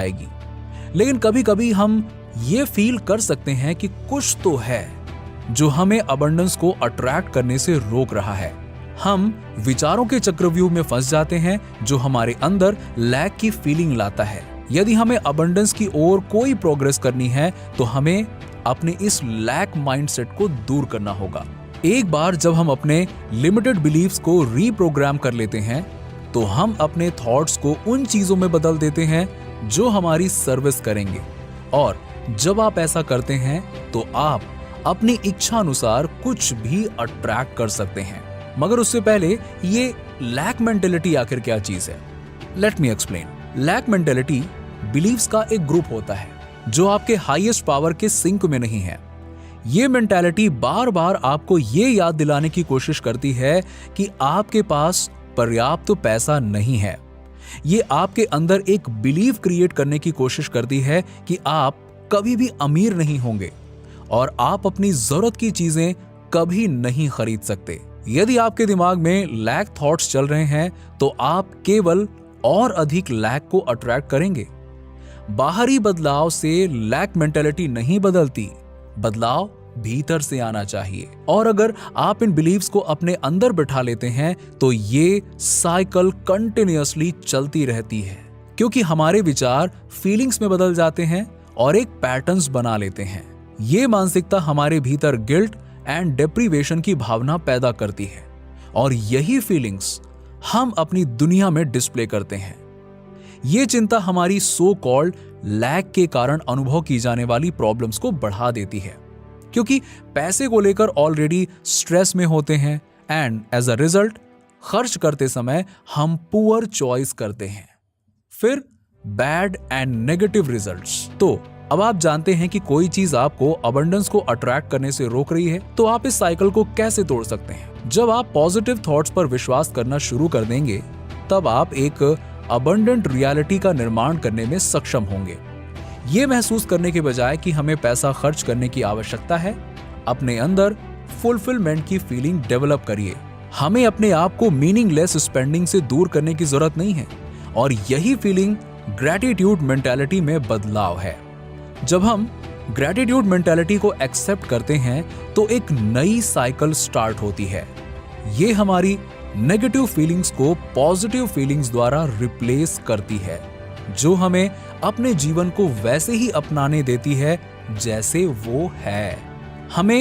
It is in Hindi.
आएगी। लेकिन कभी कभी हम ये फील कर सकते हैं कि कुछ तो है जो हमें अबंडेंस को अट्रैक्ट करने से रोक रहा है। हम विचारों के चक्रव्यूह में फंस जाते हैं जो हमारे अंदर लैक की फीलिंग लाता है। यदि हमें अबंडेंस की ओर कोई प्रोग्रेस करनी है तो हमें अपने इस लैक माइंडसेट को दूर करना होगा। एक बार जब हम अपने लिमिटेड बिलीफ्स को रीप्रोग्राम कर लेते हैं तो हम अपने थॉट्स को उन चीजों में बदल देते हैं जो हमारी सर्विस करेंगे। और जब आप ऐसा करते हैं तो आप अपनी इच्छा अनुसार कुछ भी अट्रैक्ट कर सकते हैं। मगर उससे पहले ये लैक मेंटेलिटी आखिर क्या चीज है? Let me explain. Lack mentality believes का एक ग्रुप होता है जो आपके हाईएस्ट पावर के सिंक में नहीं है। ये मेंटालिटी बार बार आपको ये याद दिलाने की कोशिश करती है कि आपके पास पर्याप्त पैसा नहीं है। ये आपके अंदर एक बिलीव क्रिएट करने की कोशिश करती है कि आप कभी भी अमीर नहीं होंगे और आप अपनी जरूरत की चीजें कभी नहीं खरीद सकते। यदि आपके दिमाग में लैक थॉट्स चल रहे हैं तो आप केवल और अधिक लैक को अट्रैक्ट करेंगे। बाहरी बदलाव से लैक मेंटालिटी नहीं बदलती, बदलाव भीतर से आना चाहिए। और अगर आप इन बिलीव्स को अपने अंदर बिठा लेते हैं तो ये साइकिल कंटिन्यूअसली चलती रहती है, क्योंकि हमारे विचार फीलिंग्स में बदल जाते हैं और एक पैटर्न्स बना लेते हैं। ये मानसिकता हमारे भीतर गिल्ट एंड डिप्रीवेशन की भावना पैदा करती है और यही फीलिंग्स हम अपनी दुनिया में डिस्प्ले करते हैं। ये चिंता हमारी सो कॉल्ड लैक के कारण अनुभव की जाने वाली प्रॉब्लम्स को बढ़ा देती है, क्योंकि पैसे को लेकर ऑलरेडी स्ट्रेस में होते हैं एंड एज अ रिजल्ट खर्च करते समय हम पुअर चॉइस करते हैं, फिर बैड एंड नेगेटिव रिजल्ट्स। तो अब आप जानते हैं कि कोई चीज आपको अबंडेंस को अट्रैक्ट करने से रोक रही है, तो आप इस साइकिल को कैसे तोड़ सकते हैं? जब आप पॉजिटिव थॉट्स पर विश्वास करना शुरू कर देंगे तब आप एक अबंडेंट रियलिटी का निर्माण करने में सक्षम होंगे। ये महसूस करने के बजाय कि हमें पैसा खर्च करने की आवश्यकता है, अपने अंदर फुलफिलमेंट की फीलिंग डेवलप करिए। हमें अपने आप को मीनिंगलेस स्पेंडिंग से दूर करने की जरूरत नहीं है और यही फीलिंग ग्रैटिट्यूड मेंटालिटी में बदलाव है। जब हम ग्रैटिट्यूड मेंटालिटी को एक्सेप्ट करते हैं तो एक नई साइकिल स्टार्ट होती है। ये हमारी नेगेटिव फीलिंग्स को पॉजिटिव फीलिंग्स द्वारा रिप्लेस करती है, जो हमें अपने जीवन को वैसे ही अपनाने देती है जैसे वो है। हमें